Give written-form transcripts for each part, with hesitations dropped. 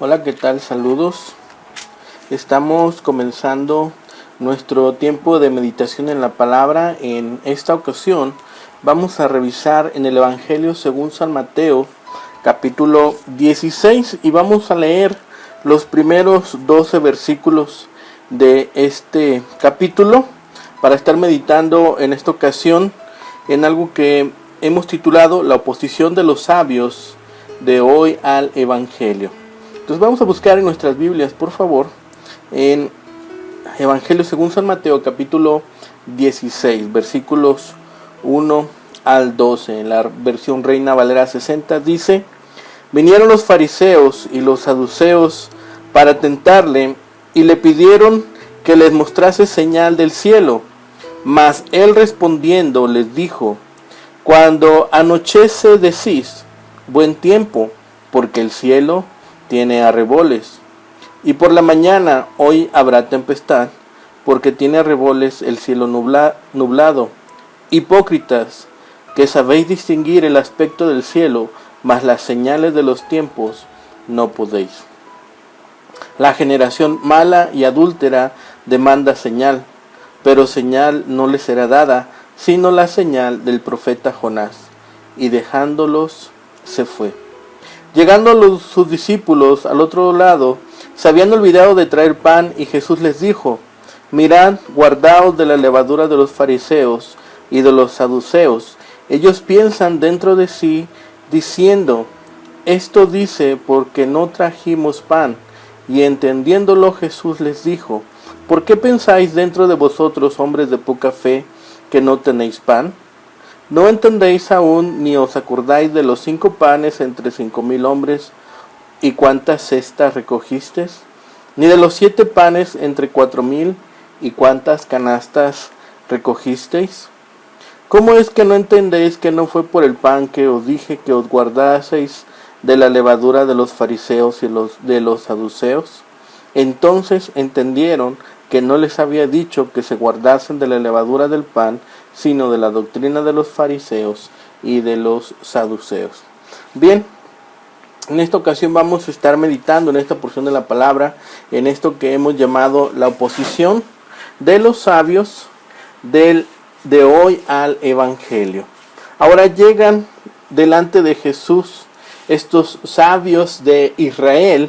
Hola, ¿qué tal? Saludos. Estamos comenzando nuestro tiempo de meditación en la palabra. En esta ocasión vamos a revisar en el Evangelio según San Mateo, capítulo 16, y vamos a leer los primeros 12 versículos de este capítulo para estar meditando en esta ocasión en algo que hemos titulado La oposición de los sabios de hoy al Evangelio. Entonces vamos a buscar en nuestras Biblias, por favor, en Evangelio según San Mateo, capítulo 16, versículos 1 al 12. En la versión Reina Valera 60 dice: Vinieron los fariseos y los saduceos para tentarle y le pidieron que les mostrase señal del cielo. Mas él respondiendo les dijo: Cuando anochece decís, buen tiempo, porque el cielo tiene arreboles. Y por la mañana, hoy habrá tempestad, porque tiene arreboles el cielo nublado. Hipócritas, que sabéis distinguir el aspecto del cielo, mas las señales de los tiempos no podéis. La generación mala y adúltera demanda señal, pero señal no le será dada, sino la señal del profeta Jonás. Y dejándolos, se fue. Llegando sus discípulos al otro lado, se habían olvidado de traer pan, y Jesús les dijo: Mirad, guardaos de la levadura de los fariseos y de los saduceos. Ellos piensan dentro de sí, diciendo: Esto dice porque no trajimos pan. Y entendiéndolo, Jesús les dijo: ¿Por qué pensáis dentro de vosotros, hombres de poca fe, que no tenéis pan? ¿No entendéis aún, ni os acordáis de los 5 panes entre 5,000 hombres, y cuántas cestas recogisteis? ¿Ni de los 7 panes entre 4,000, y cuántas canastas recogisteis? ¿Cómo es que no entendéis que no fue por el pan que os dije que os guardaseis de la levadura de los fariseos y de los saduceos? Entonces entendieron que no les había dicho que se guardasen de la levadura del pan, sino de la doctrina de los fariseos y de los saduceos. Bien, en esta ocasión vamos a estar meditando en esta porción de la palabra, en esto que hemos llamado la oposición de los sabios de hoy al Evangelio. Ahora llegan delante de Jesús estos sabios de Israel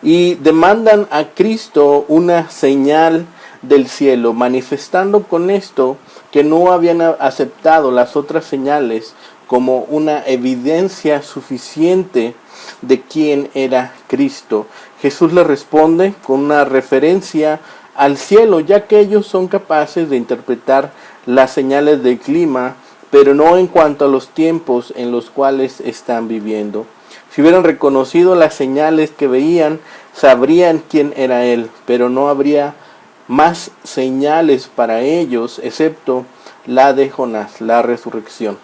y demandan a Cristo una señal del cielo, manifestando con esto que no habían aceptado las otras señales como una evidencia suficiente de quién era Cristo. Jesús le responde con una referencia al cielo, ya que ellos son capaces de interpretar las señales del clima, pero no en cuanto a los tiempos en los cuales están viviendo. Si hubieran reconocido las señales que veían, sabrían quién era Él, pero no habría más señales para ellos, excepto la de Jonás, la resurrección.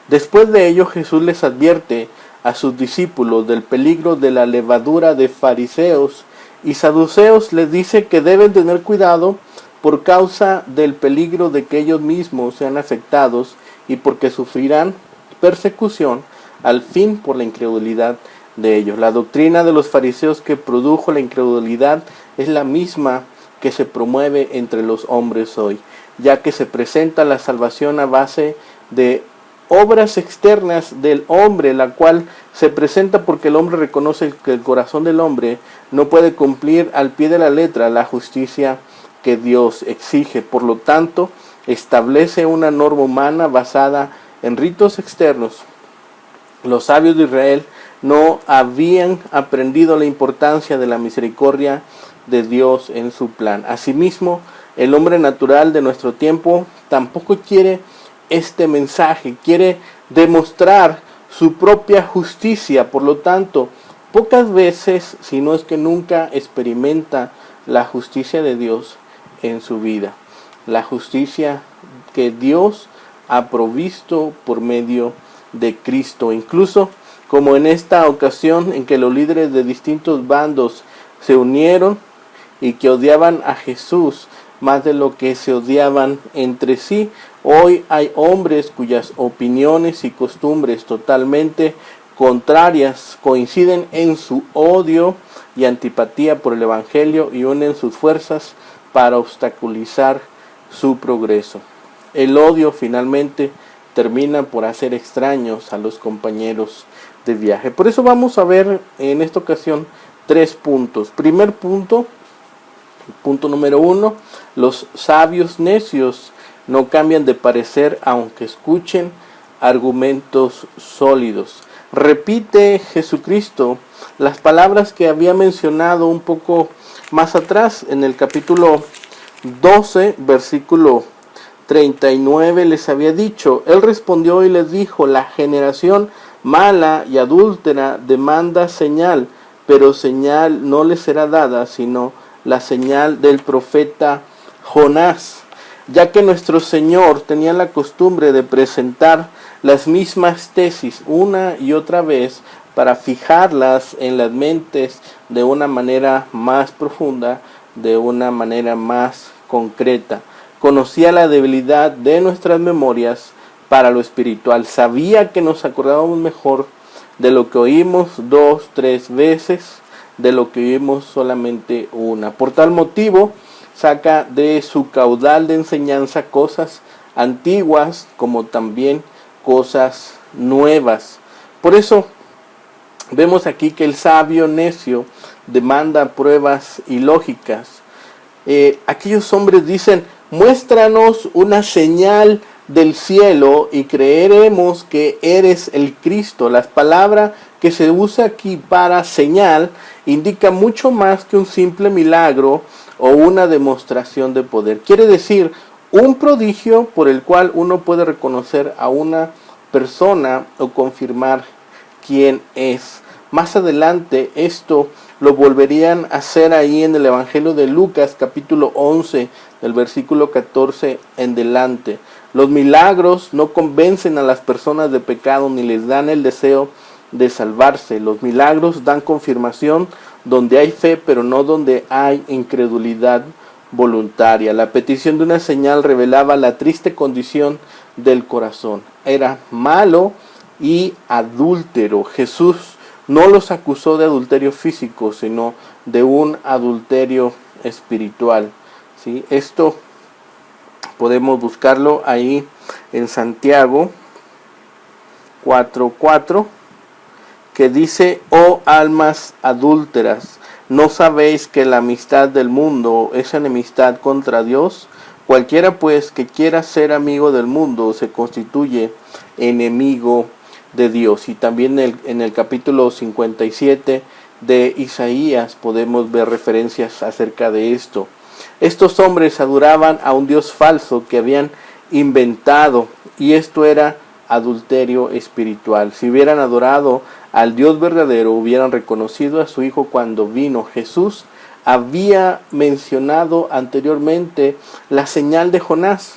Después de ello, Jesús les advierte a sus discípulos del peligro de la levadura de fariseos y saduceos. Les dice que deben tener cuidado por causa del peligro de que ellos mismos sean afectados y porque sufrirán persecución al fin por la incredulidad de ellos. La doctrina de los fariseos que produjo la incredulidad es la misma que se promueve entre los hombres hoy, ya que se presenta la salvación a base de obras externas del hombre, la cual se presenta porque el hombre reconoce que el corazón del hombre no puede cumplir al pie de la letra la justicia que Dios exige. Por lo tanto, establece una norma humana basada en ritos externos. Los sabios de Israel no habían aprendido la importancia de la misericordia de Dios en su plan. Asimismo, el hombre natural de nuestro tiempo tampoco quiere este mensaje, quiere demostrar su propia justicia. Por lo tanto, pocas veces, si no es que nunca, experimenta la justicia de Dios en su vida. La justicia que Dios ha provisto por medio de Cristo. Incluso como en esta ocasión en que los líderes de distintos bandos se unieron y que odiaban a Jesús más de lo que se odiaban entre sí, hoy hay hombres cuyas opiniones y costumbres totalmente contrarias coinciden en su odio y antipatía por el Evangelio y unen sus fuerzas para obstaculizar su progreso. El odio finalmente termina por hacer extraños a los compañeros de viaje. Por eso vamos a ver en esta ocasión 3 puntos. Primer punto, punto número 1, los sabios necios no cambian de parecer aunque escuchen argumentos sólidos. Repite Jesucristo las palabras que había mencionado un poco más atrás en el capítulo 12, versículo 39, les había dicho. Él respondió y les dijo: la generación mala y adúltera demanda señal, pero señal no le será dada, sino la señal del profeta Jonás. Ya que nuestro Señor tenía la costumbre de presentar las mismas tesis una y otra vez para fijarlas en las mentes de una manera más profunda, de una manera más concreta. Conocía la debilidad de nuestras memorias para lo espiritual. Sabía que nos acordábamos mejor de lo que oímos 2, 3 veces, de lo que oímos solamente una. Por tal motivo, saca de su caudal de enseñanza cosas antiguas como también cosas nuevas. Por eso vemos aquí que el sabio necio demanda pruebas ilógicas. Aquellos hombres dicen: muéstranos una señal del cielo y creeremos que eres el Cristo. La palabra que se usa aquí para señal indica mucho más que un simple milagro o una demostración de poder. Quiere decir un prodigio por el cual uno puede reconocer a una persona o confirmar quién es. Más adelante esto lo volverían a hacer ahí en el Evangelio de Lucas, capítulo 11, del versículo 14 en delante. Los milagros no convencen a las personas de pecado ni les dan el deseo de salvarse. Los milagros dan confirmación donde hay fe, pero no donde hay incredulidad voluntaria. La petición de una señal revelaba la triste condición del corazón. Era malo y adúltero. Jesús no los acusó de adulterio físico, sino de un adulterio espiritual. ¿Sí? Esto podemos buscarlo ahí en Santiago 4:4, que dice: oh almas adúlteras, ¿no sabéis que la amistad del mundo es enemistad contra Dios? Cualquiera pues que quiera ser amigo del mundo se constituye enemigo de Dios. Y también en el capítulo 57 de Isaías podemos ver referencias acerca de esto. Estos hombres adoraban a un Dios falso que habían inventado, y esto era adulterio espiritual. Si hubieran adorado al Dios verdadero, hubieran reconocido a su Hijo cuando vino. Jesús había mencionado anteriormente la señal de Jonás.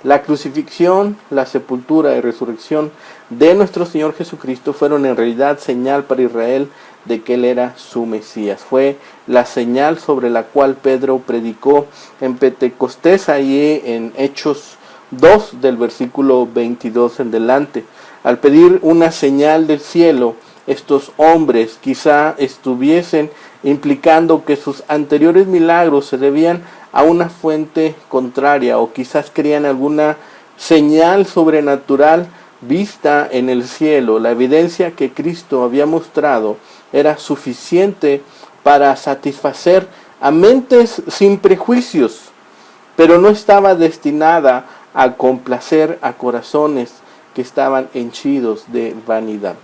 La crucifixión, la sepultura y resurrección de nuestro Señor Jesucristo fueron en realidad señal para Israel de que Él era su Mesías. Fue la señal sobre la cual Pedro predicó en Pentecostés, ahí en Hechos 2 del versículo 22 en delante. Al pedir una señal del cielo, estos hombres quizá estuviesen implicando que sus anteriores milagros se debían a una fuente contraria, o quizás querían alguna señal sobrenatural vista en el cielo. La evidencia que Cristo había mostrado era suficiente para satisfacer a mentes sin prejuicios, pero no estaba destinada a complacer a corazones que estaban henchidos de vanidad.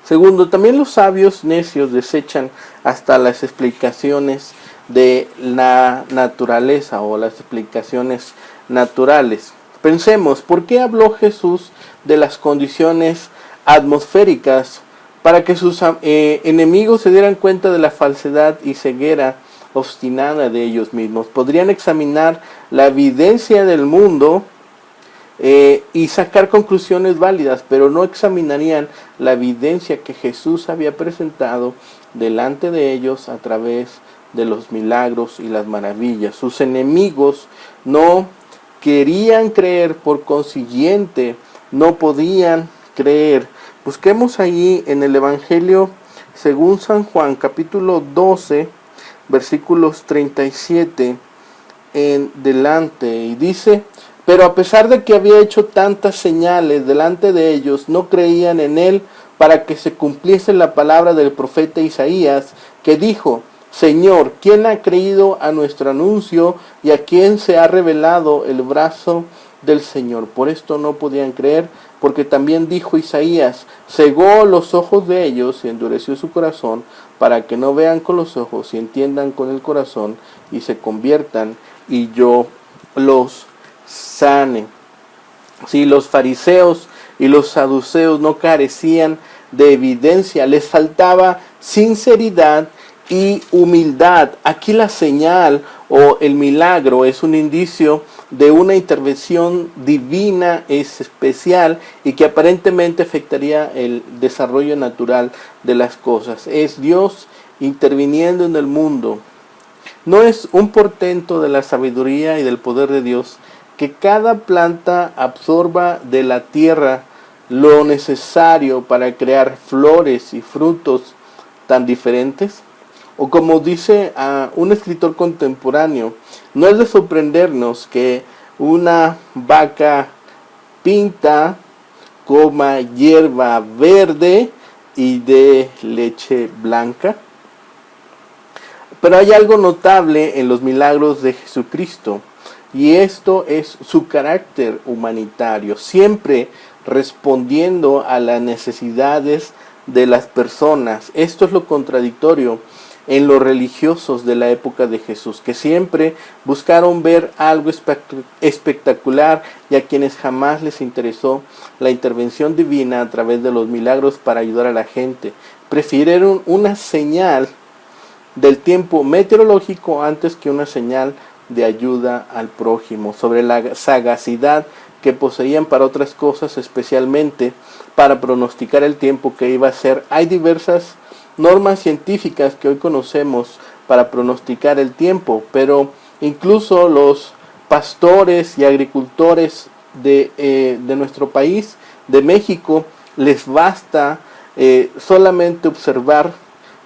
Segundo, también los sabios necios desechan hasta las explicaciones de la naturaleza o las explicaciones naturales. Pensemos, ¿por qué habló Jesús de las condiciones atmosféricas? Para que sus enemigos se dieran cuenta de la falsedad y ceguera obstinada de ellos mismos. Podrían examinar la evidencia del mundo y sacar conclusiones válidas, pero no examinarían la evidencia que Jesús había presentado delante de ellos a través de los milagros y las maravillas. Sus enemigos no querían creer, por consiguiente no podían creer, Busquemos allí en el Evangelio según San Juan, capítulo 12, versículos 37 en delante. Y dice: pero a pesar de que había hecho tantas señales delante de ellos, no creían en él, para que se cumpliese la palabra del profeta Isaías, que dijo: Señor, ¿quién ha creído a nuestro anuncio y a quién se ha revelado el brazo del Señor? Por esto no podían creer, porque también dijo Isaías: cegó los ojos de ellos y endureció su corazón, para que no vean con los ojos y entiendan con el corazón y se conviertan y yo los sane. Si los fariseos y los saduceos no carecían de evidencia, les faltaba sinceridad y humildad. Aquí la señal o el milagro es un indicio de una intervención divina, es especial y que aparentemente afectaría el desarrollo natural de las cosas. Es Dios interviniendo en el mundo. No es un portento de la sabiduría y del poder de Dios que cada planta absorba de la tierra lo necesario para crear flores y frutos tan diferentes? O como dice un escritor contemporáneo, no es de sorprendernos que una vaca pinta, coma hierba verde y de leche blanca. Pero hay algo notable en los milagros de Jesucristo, y esto es su carácter humanitario, siempre respondiendo a las necesidades de las personas. Esto es lo contradictorio en los religiosos de la época de Jesús, que siempre buscaron ver algo espectacular, y a quienes jamás les interesó la intervención divina a través de los milagros para ayudar a la gente. Prefirieron una señal del tiempo meteorológico antes que una señal de ayuda al prójimo, sobre la sagacidad que poseían para otras cosas, especialmente para pronosticar el tiempo que iba a ser. Hay diversas normas científicas que hoy conocemos para pronosticar el tiempo, pero incluso los pastores y agricultores de nuestro país, de México, les basta solamente observar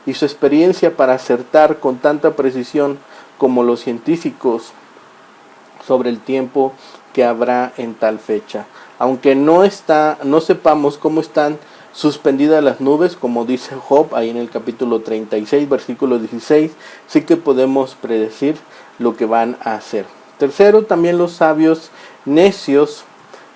y su experiencia para acertar con tanta precisión como los científicos sobre el tiempo que habrá en tal fecha. Aunque no sepamos cómo están suspendidas las nubes, como dice Job ahí en el capítulo 36, versículo 16, sí que podemos predecir lo que van a hacer. Tercero, también los sabios necios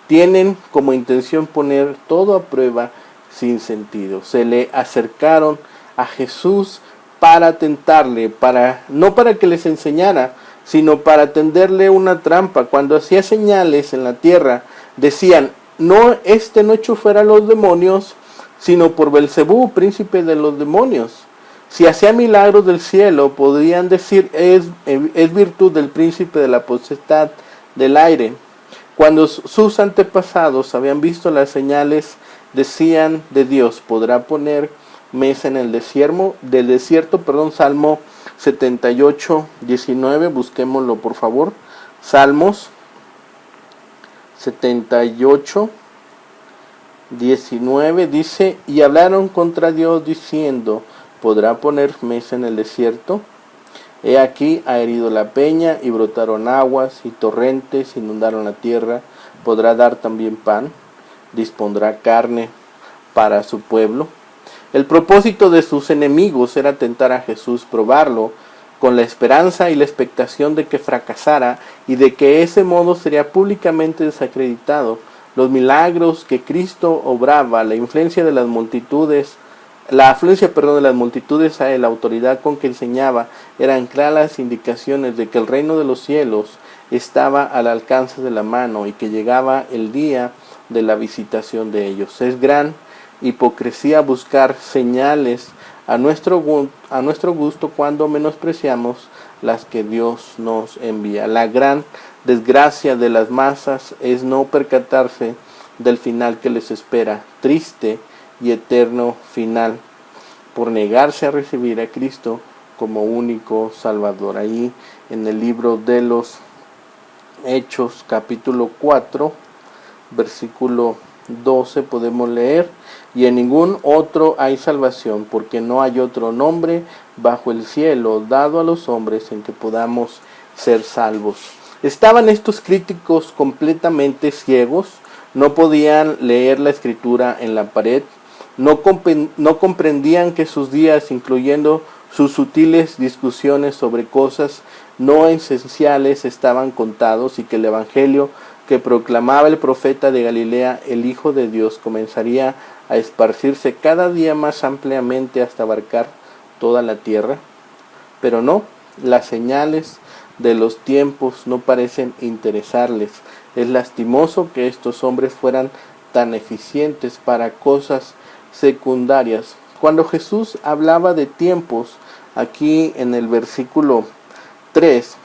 tienen como intención poner todo a prueba sin sentido. Se le acercaron a Jesús para tentarle, no para que les enseñara, sino para tenderle una trampa. Cuando hacía señales en la tierra, decían: no echó fuera a los demonios, sino por Belcebú, príncipe de los demonios. Si hacía milagros del cielo, podrían decir: es virtud del príncipe de la potestad del aire. Cuando sus antepasados habían visto las señales, decían de Dios: podrá poner mesa en el desierto, Salmo 78, 19, busquémoslo por favor. Salmos 78, 19 dice: y hablaron contra Dios diciendo: ¿podrá poner mesa en el desierto? He aquí ha herido la peña y brotaron aguas y torrentes inundaron la tierra. ¿Podrá dar también pan? ¿Dispondrá carne para su pueblo? El propósito de sus enemigos era tentar a Jesús, probarlo, con la esperanza y la expectación de que fracasara y de que ese modo sería públicamente desacreditado. Los milagros que Cristo obraba, la afluencia de las multitudes a la autoridad con que enseñaba, eran claras indicaciones de que el reino de los cielos estaba al alcance de la mano y que llegaba el día de la visitación de ellos. Es gran hipocresía buscar señales a nuestro gusto cuando menospreciamos las que Dios nos envía. La gran desgracia de las masas es no percatarse del final que les espera, triste y eterno final, por negarse a recibir a Cristo como único Salvador. Ahí en el libro de los Hechos, capítulo 4, versículo 12 podemos leer: y en ningún otro hay salvación, porque no hay otro nombre bajo el cielo dado a los hombres en que podamos ser salvos. Estaban estos críticos completamente ciegos, no podían leer la escritura en la pared, no comprendían que sus días, incluyendo sus sutiles discusiones sobre cosas no esenciales, estaban contados, y que el evangelio que proclamaba el profeta de Galilea, el Hijo de Dios, comenzaría a esparcirse cada día más ampliamente hasta abarcar toda la tierra. Pero no, las señales de los tiempos no parecen interesarles. Es lastimoso que estos hombres fueran tan eficientes para cosas secundarias. Cuando Jesús hablaba de tiempos, aquí en el versículo 3,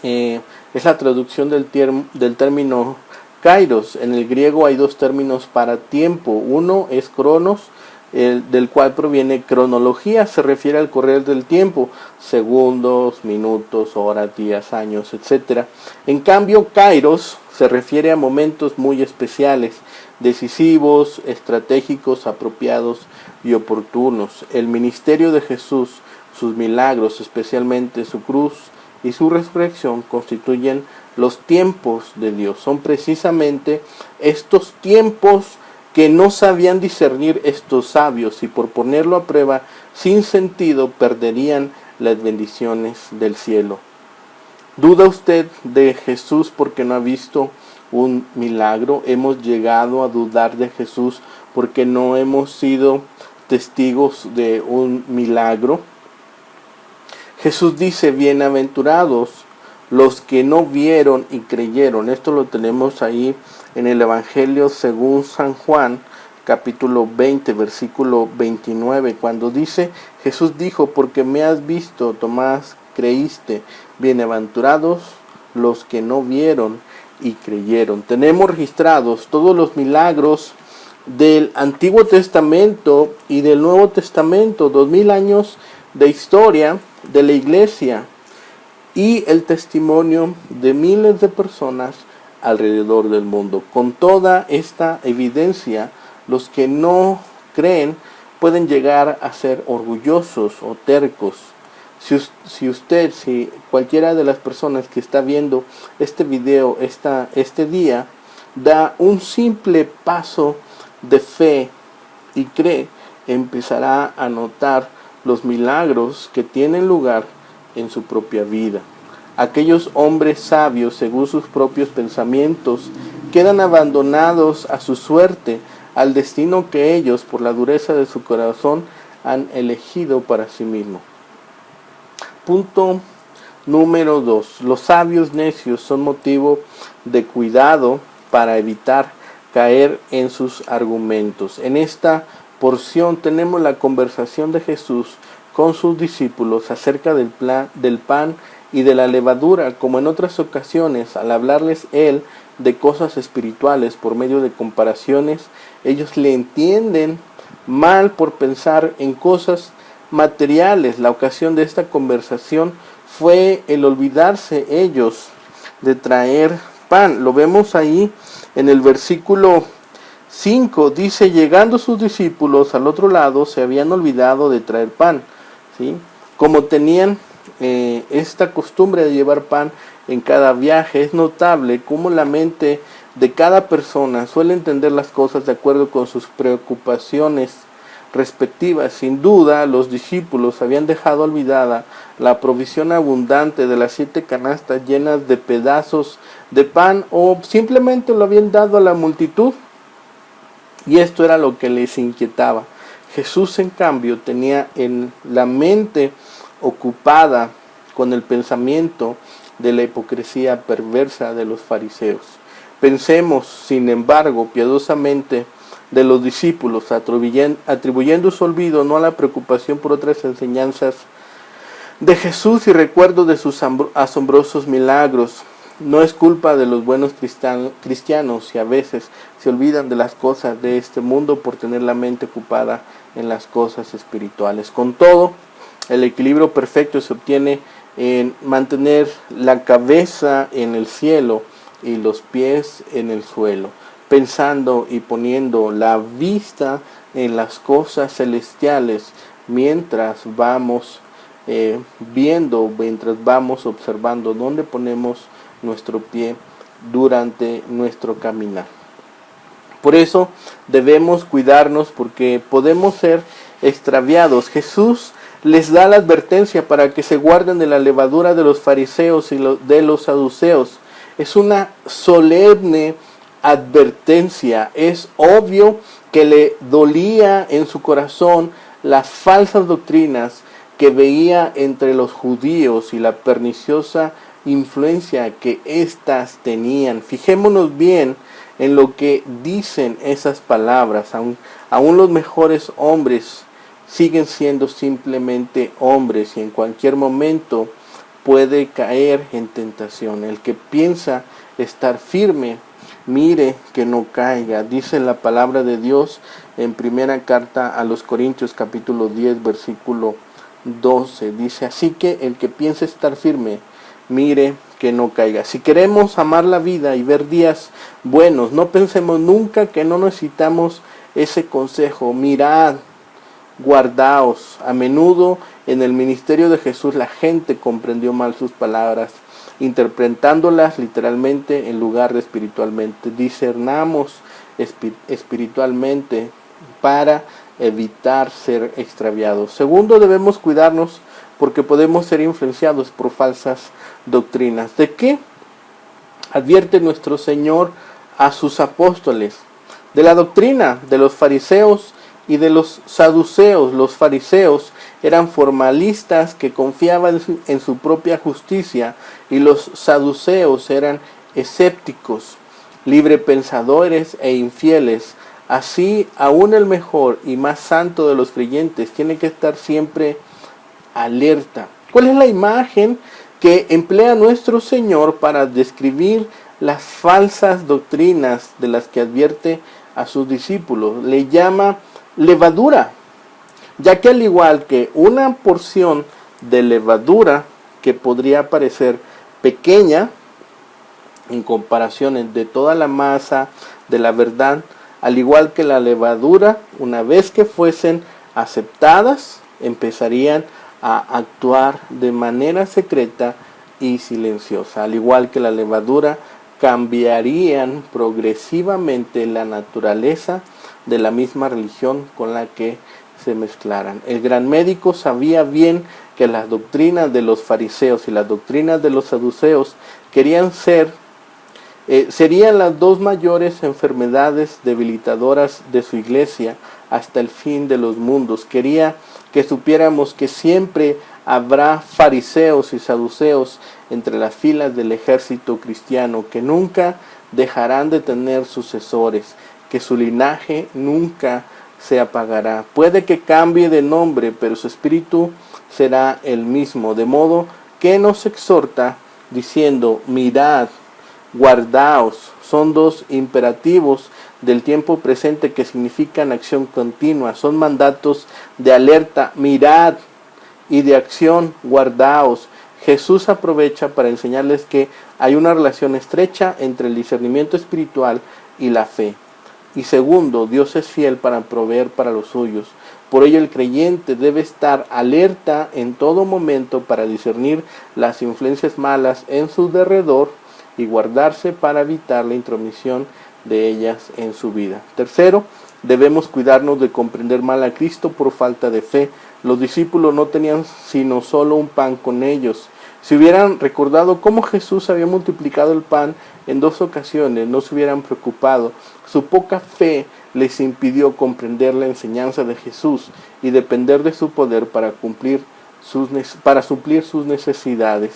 es la traducción del término kairos. En el griego hay dos términos para tiempo. Uno es cronos, del cual proviene cronología, se refiere al correr del tiempo, segundos, minutos, horas, días, años, etc. En cambio, kairos se refiere a momentos muy especiales, decisivos, estratégicos, apropiados y oportunos. El ministerio de Jesús, sus milagros, especialmente su cruz y su resurrección, constituyen los tiempos de Dios. Son precisamente estos tiempos que no sabían discernir estos sabios, y por ponerlo a prueba sin sentido perderían las bendiciones del cielo. ¿Duda usted de Jesús porque no ha visto un milagro? ¿Hemos llegado a dudar de Jesús porque no hemos sido testigos de un milagro? Jesús dice: bienaventurados los que no vieron y creyeron. Esto lo tenemos ahí en el Evangelio según San Juan, capítulo 20, versículo 29, cuando dice: Jesús dijo: porque me has visto, Tomás, creíste. Bienaventurados los que no vieron y creyeron. Tenemos registrados todos los milagros del Antiguo Testamento y del Nuevo Testamento, 2000 años de historia de la iglesia y el testimonio de miles de personas alrededor del mundo. Con toda esta evidencia, los que no creen pueden llegar a ser orgullosos o tercos. Si cualquiera de las personas que está viendo este video este día da un simple paso de fe y cree, empezará a notar los milagros que tienen lugar en su propia vida. Aquellos hombres sabios, según sus propios pensamientos, quedan abandonados a su suerte, al destino que ellos, por la dureza de su corazón, han elegido para sí mismos. Punto número 2. Los sabios necios son motivo de cuidado para evitar caer en sus argumentos. En esta porción tenemos la conversación de Jesús con sus discípulos acerca del pan y de la levadura. Como en otras ocasiones, al hablarles él de cosas espirituales por medio de comparaciones, ellos le entienden mal por pensar en cosas materiales. La ocasión de esta conversación fue el olvidarse ellos de traer pan. Lo vemos ahí en el versículo 5, dice: llegando sus discípulos al otro lado, se habían olvidado de traer pan, ¿sí? Como tenían esta costumbre de llevar pan en cada viaje, es notable cómo la mente de cada persona suele entender las cosas de acuerdo con sus preocupaciones respectivas. Sin duda, los discípulos habían dejado olvidada la provisión abundante de las 7 canastas llenas de pedazos de pan, o simplemente lo habían dado a la multitud, y esto era lo que les inquietaba. Jesús, en cambio, tenía en la mente ocupada con el pensamiento de la hipocresía perversa de los fariseos. Pensemos, sin embargo, piadosamente de los discípulos, atribuyendo su olvido no a la preocupación por otras enseñanzas de Jesús y recuerdo de sus asombrosos milagros. No es culpa de los buenos cristianos si a veces se olvidan de las cosas de este mundo por tener la mente ocupada en las cosas espirituales. Con todo, el equilibrio perfecto se obtiene en mantener la cabeza en el cielo y los pies en el suelo. pensando y poniendo la vista en las cosas celestiales mientras vamos mientras vamos observando dónde ponemos nuestro pie durante nuestro caminar. Por eso debemos cuidarnos, porque podemos ser extraviados. Jesús les da la advertencia para que se guarden de la levadura de los fariseos y de los saduceos. Es una solemne advertencia. Es obvio que le dolía en su corazón las falsas doctrinas que veía entre los judíos y la perniciosa influencia que éstas tenían. Fijémonos bien en lo que dicen esas palabras. Aún los mejores hombres siguen siendo simplemente hombres y en cualquier momento puede caer en tentación. El que piensa estar firme, mire que no caiga. Dice la palabra de Dios en primera carta a los Corintios capítulo 10 versículo 12. Dice: así que el que piensa estar firme, mire que no caiga. Si queremos amar la vida y ver días buenos, no pensemos nunca que no necesitamos ese consejo. Mirad, guardaos. A menudo en el ministerio de Jesús la gente comprendió mal sus palabras, interpretándolas literalmente en lugar de espiritualmente. Discernamos espiritualmente para evitar ser extraviados. Segundo, debemos cuidarnos porque podemos ser influenciados por falsas doctrinas. ¿De qué advierte nuestro Señor a sus apóstoles? De la doctrina de los fariseos y de los saduceos. Los fariseos eran formalistas que confiaban en su propia justicia, y los saduceos eran escépticos, librepensadores e infieles. Así, aún el mejor y más santo de los creyentes tiene que estar siempre alerta. ¿Cuál es la imagen que emplea nuestro Señor para describir las falsas doctrinas de las que advierte a sus discípulos? Le llama levadura, ya que al igual que una porción de levadura que podría parecer pequeña en comparación de toda la masa de la verdad, al igual que la levadura, una vez que fuesen aceptadas, empezarían a actuar de manera secreta y silenciosa. Al igual que la levadura, cambiarían progresivamente la naturaleza de la misma religión con la que se mezclaran. El gran médico sabía bien que las doctrinas de los fariseos y las doctrinas de los saduceos serían las dos mayores enfermedades debilitadoras de su iglesia hasta el fin de los mundos. Quería que supiéramos que siempre habrá fariseos y saduceos entre las filas del ejército cristiano, que nunca dejarán de tener sucesores, que su linaje nunca se apagará. Puede que cambie de nombre, pero su espíritu será el mismo, de modo que nos exhorta diciendo: mirad, guardaos. Son dos imperativos del tiempo presente que significan acción continua. Son mandatos de alerta: mirad, y de acción: guardaos. Jesús aprovecha para enseñarles que hay una relación estrecha entre el discernimiento espiritual y la fe. Y segundo, Dios es fiel para proveer para los suyos. Por ello el creyente debe estar alerta en todo momento para discernir las influencias malas en su derredor y guardarse para evitar la intromisión de ellas en su vida. Tercero, debemos cuidarnos de comprender mal a Cristo por falta de fe. Los discípulos no tenían sino solo un pan con ellos. Si hubieran recordado cómo Jesús había multiplicado el pan en 2 ocasiones, no se hubieran preocupado. Su poca fe les impidió comprender la enseñanza de Jesús y depender de su poder para suplir sus necesidades.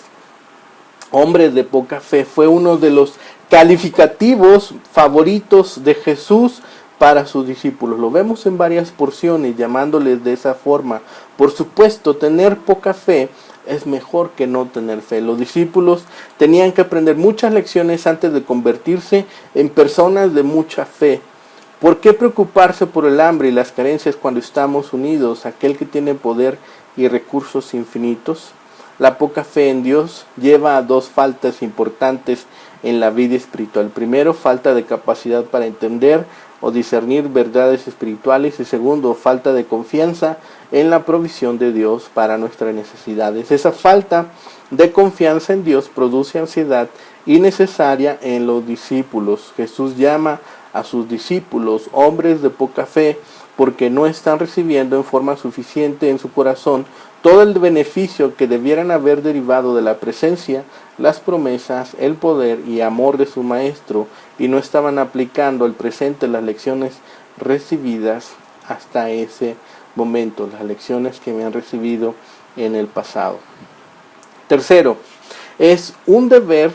Hombres de poca fe fue uno de los calificativos favoritos de Jesús para sus discípulos. Lo vemos en varias porciones llamándoles de esa forma. Por supuesto, tener poca fe es mejor que no tener fe. Los discípulos tenían que aprender muchas lecciones antes de convertirse en personas de mucha fe. ¿Por qué preocuparse por el hambre y las carencias cuando estamos unidos a aquel que tiene poder y recursos infinitos? La poca fe en Dios lleva a dos faltas importantes en la vida espiritual. Primero, falta de capacidad para entender o discernir verdades espirituales, y segundo, falta de confianza en la provisión de Dios para nuestras necesidades. Esa falta de confianza en Dios produce ansiedad innecesaria en los discípulos. Jesús llama a sus discípulos hombres de poca fe porque no están recibiendo en forma suficiente en su corazón todo el beneficio que debieran haber derivado de la presencia, las promesas, el poder y amor de su Maestro, y no estaban aplicando al presente las lecciones recibidas hasta ese momento, las lecciones que me han recibido en el pasado. Tercero, es un deber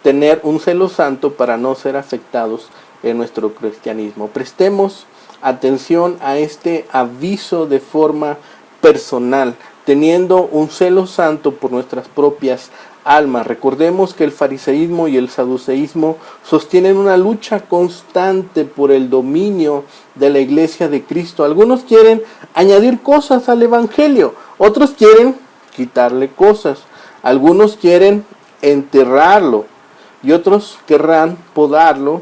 tener un celo santo para no ser afectados en nuestro cristianismo. Prestemos atención a este aviso de forma personal, teniendo un celo santo por nuestras propias almas. Recordemos que el fariseísmo y el saduceísmo sostienen una lucha constante por el dominio de la iglesia de Cristo. Algunos quieren añadir cosas al evangelio, otros quieren quitarle cosas, algunos quieren enterrarlo y otros querrán podarlo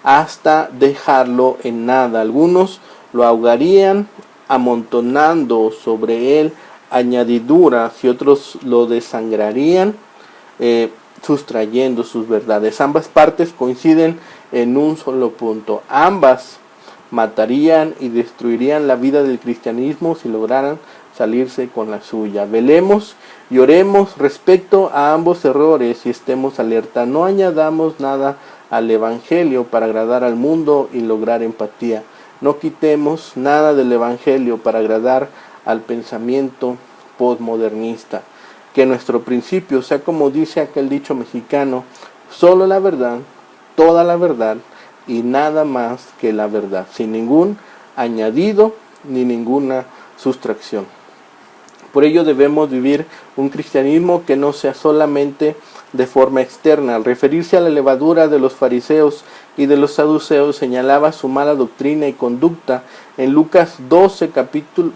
hasta dejarlo en nada. Algunos lo ahogarían amontonando sobre él añadiduras y otros lo desangrarían sustrayendo sus verdades. Ambas partes coinciden en un solo punto. Ambas matarían y destruirían la vida del cristianismo si lograran salirse con la suya. Velemos y oremos respecto a ambos errores y estemos alerta. No añadamos nada al evangelio para agradar al mundo y lograr empatía. No quitemos nada del evangelio para agradar al pensamiento postmodernista. Que nuestro principio sea, como dice aquel dicho mexicano, solo la verdad, toda la verdad y nada más que la verdad, sin ningún añadido ni ninguna sustracción. Por ello debemos vivir un cristianismo que no sea solamente de forma externa. Al referirse a la levadura de los fariseos y de los saduceos, señalaba su mala doctrina y conducta. En Lucas 12,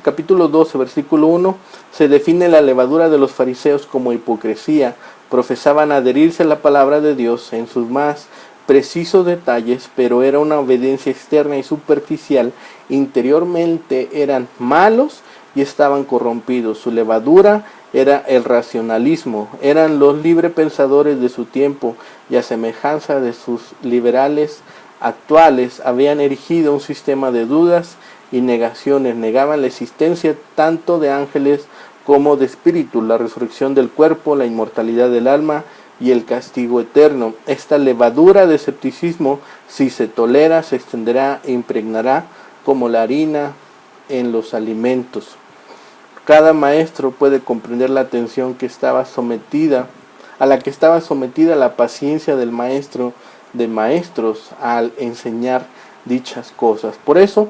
capítulo 12, versículo 1, se define la levadura de los fariseos como hipocresía. Profesaban adherirse a la palabra de Dios en sus más precisos detalles, pero era una obediencia externa y superficial. Interiormente eran malos y estaban corrompidos. Su levadura era el racionalismo, eran los librepensadores de su tiempo, y a semejanza de sus liberales actuales habían erigido un sistema de dudas y negaciones. Negaban la existencia tanto de ángeles como de espíritus, la resurrección del cuerpo, la inmortalidad del alma y el castigo eterno. Esta levadura de escepticismo, si se tolera, se extenderá e impregnará como la harina en los alimentos. Cada maestro puede comprender la atención que estaba sometida, a la que estaba sometida la paciencia del maestro de maestros al enseñar dichas cosas. Por eso,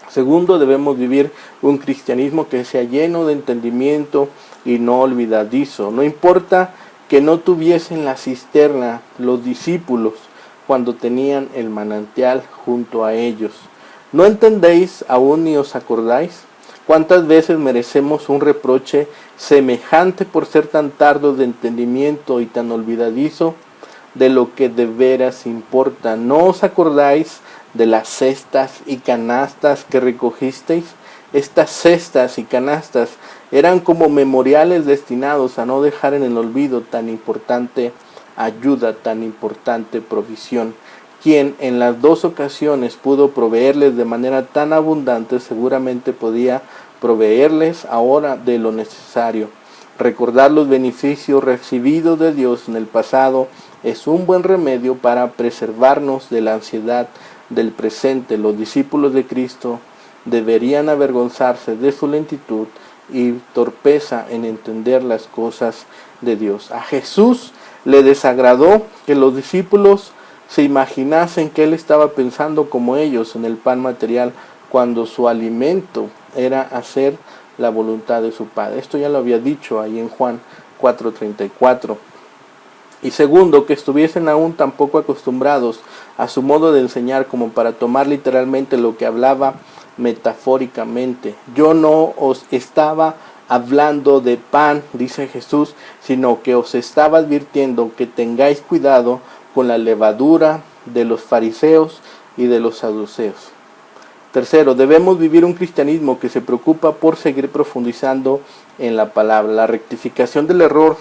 segundo, debemos vivir un cristianismo que sea lleno de entendimiento y no olvidadizo. No importa que no tuviesen la cisterna los discípulos cuando tenían el manantial junto a ellos. ¿No entendéis aún ni os acordáis? ¿Cuántas veces merecemos un reproche semejante por ser tan tardos de entendimiento y tan olvidadizo de lo que de veras importa? ¿No os acordáis de las cestas y canastas que recogisteis? Estas cestas y canastas eran como memoriales destinados a no dejar en el olvido tan importante ayuda, tan importante provisión. Quien en las dos ocasiones pudo proveerles de manera tan abundante, seguramente podía proveerles ahora de lo necesario. Recordar los beneficios recibidos de Dios en el pasado es un buen remedio para preservarnos de la ansiedad del presente. Los discípulos de Cristo deberían avergonzarse de su lentitud y torpeza en entender las cosas de Dios. A Jesús le desagradó que los discípulos se imaginasen que él estaba pensando como ellos en el pan material, cuando su alimento era hacer la voluntad de su Padre. Esto ya lo había dicho ahí en Juan 4:34. Y segundo, que estuviesen aún tan poco acostumbrados a su modo de enseñar como para tomar literalmente lo que hablaba metafóricamente. Yo no os estaba hablando de pan, dice Jesús, sino que os estaba advirtiendo que tengáis cuidado con la levadura de los fariseos y de los saduceos. Tercero, debemos vivir un cristianismo que se preocupa por seguir profundizando en la palabra. La rectificación del error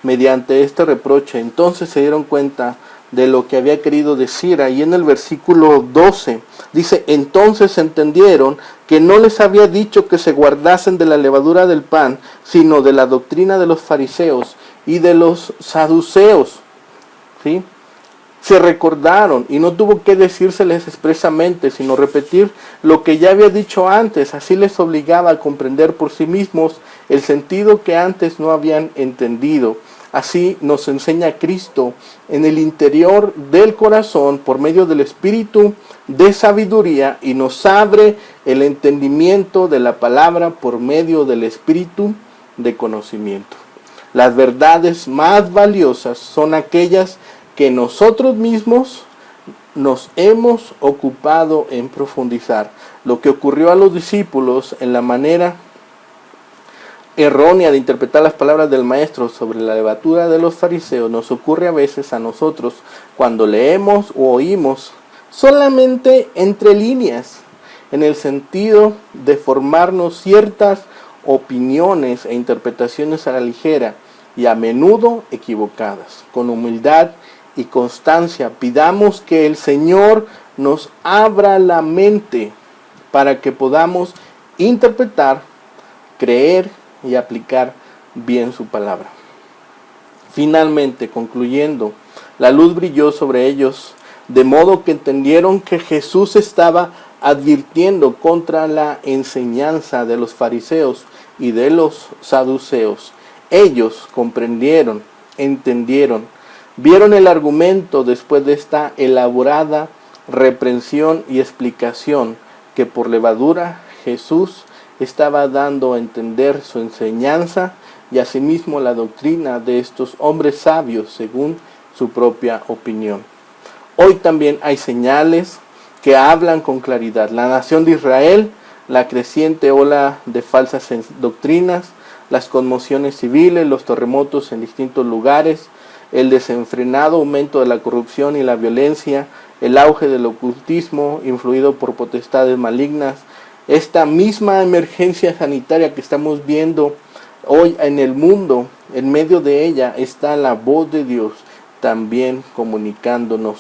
mediante este reproche, entonces se dieron cuenta de lo que había querido decir. Ahí en el versículo 12 dice: entonces entendieron que no les había dicho que se guardasen de la levadura del pan, sino de la doctrina de los fariseos y de los saduceos. ¿Sí? Se recordaron, y no tuvo que decírseles expresamente, sino repetir lo que ya había dicho antes. Así les obligaba a comprender por sí mismos el sentido que antes no habían entendido. Así nos enseña Cristo en el interior del corazón por medio del Espíritu de sabiduría, y nos abre el entendimiento de la palabra por medio del Espíritu de conocimiento. Las verdades más valiosas son aquellas que nosotros mismos nos hemos ocupado en profundizar. Lo que ocurrió a los discípulos en la manera errónea de interpretar las palabras del maestro sobre la levadura de los fariseos, nos ocurre a veces a nosotros cuando leemos o oímos solamente entre líneas, en el sentido de formarnos ciertas opiniones e interpretaciones a la ligera y a menudo equivocadas. Con humildad y constancia pidamos que el Señor nos abra la mente para que podamos interpretar, creer y aplicar bien su palabra. Finalmente, concluyendo, la luz brilló sobre ellos, de modo que entendieron que Jesús estaba advirtiendo contra la enseñanza de los fariseos y de los saduceos. Ellos comprendieron, entendieron, vieron el argumento después de esta elaborada reprensión y explicación que por levadura Jesús estaba dando a entender su enseñanza y asimismo la doctrina de estos hombres sabios según su propia opinión. Hoy también hay señales que hablan con claridad. La nación de Israel, la creciente ola de falsas doctrinas, las conmociones civiles, los terremotos en distintos lugares, el desenfrenado aumento de la corrupción y la violencia, el auge del ocultismo influido por potestades malignas, esta misma emergencia sanitaria que estamos viendo hoy en el mundo, en medio de ella está la voz de Dios también comunicándonos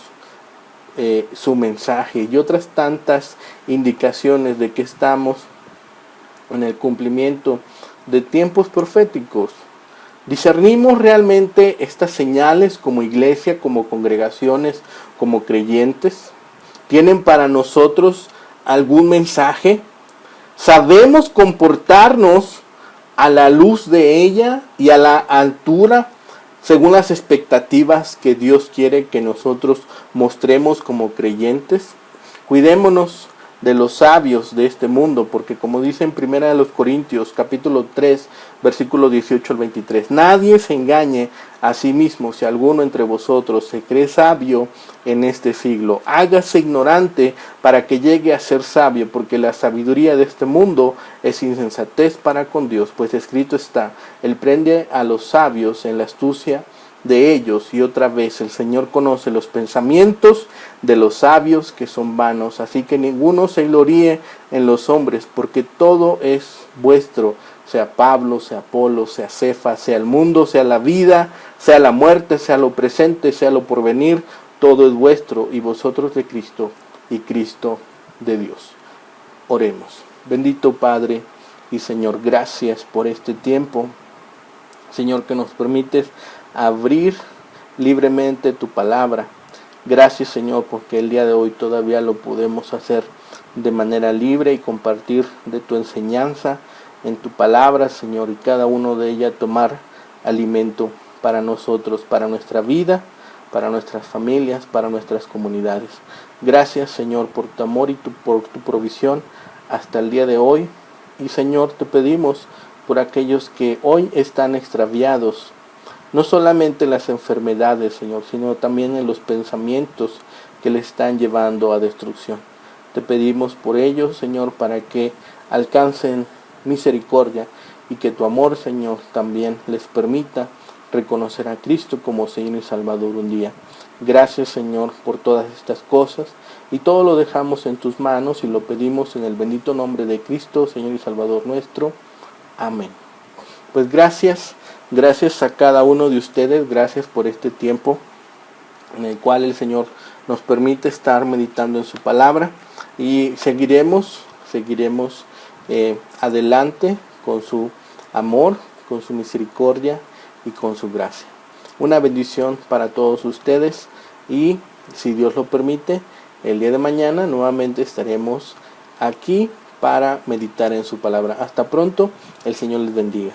su mensaje y otras tantas indicaciones de que estamos en el cumplimiento de tiempos proféticos. ¿Discernimos realmente estas señales como iglesia, como congregaciones, como creyentes? ¿Tienen para nosotros algún mensaje? ¿Sabemos comportarnos a la luz de ella y a la altura según las expectativas que Dios quiere que nosotros mostremos como creyentes? Cuidémonos de los sabios de este mundo, porque como dice en 1 Corintios capítulo 3 versículo 18 al 23, nadie se engañe a sí mismo. Si alguno entre vosotros se cree sabio en este siglo, hágase ignorante para que llegue a ser sabio, porque la sabiduría de este mundo es insensatez para con Dios, pues escrito está: Él prende a los sabios en la astucia de ellos. Y otra vez, el Señor conoce los pensamientos de los sabios que son vanos. Así que ninguno se gloríe en los hombres, porque todo es vuestro, sea Pablo, sea Apolo, sea Cefas, sea el mundo, sea la vida, sea la muerte, sea lo presente, sea lo porvenir, todo es vuestro, y vosotros de Cristo, y Cristo de Dios. Oremos. Bendito Padre y Señor, gracias por este tiempo, Señor, que nos permites abrir libremente tu palabra. Gracias, Señor, porque el día de hoy todavía lo podemos hacer de manera libre y compartir de tu enseñanza en tu palabra, Señor, y cada uno de ellas tomar alimento para nosotros, para nuestra vida, para nuestras familias, para nuestras comunidades. Gracias, Señor, por tu amor y por tu provisión hasta el día de hoy. Y, Señor, te pedimos por aquellos que hoy están extraviados, no solamente en las enfermedades, Señor, sino también en los pensamientos que le están llevando a destrucción. Te pedimos por ellos, Señor, para que alcancen misericordia y que tu amor, Señor, también les permita reconocer a Cristo como Señor y Salvador un día. Gracias, Señor, por todas estas cosas, y todo lo dejamos en tus manos y lo pedimos en el bendito nombre de Cristo, Señor y Salvador nuestro. Amén. Pues gracias a cada uno de ustedes, gracias por este tiempo en el cual el Señor nos permite estar meditando en su palabra, y seguiremos adelante con su amor, con su misericordia y con su gracia. Una bendición para todos ustedes, y si Dios lo permite, el día de mañana nuevamente estaremos aquí para meditar en su palabra. Hasta pronto, el Señor les bendiga.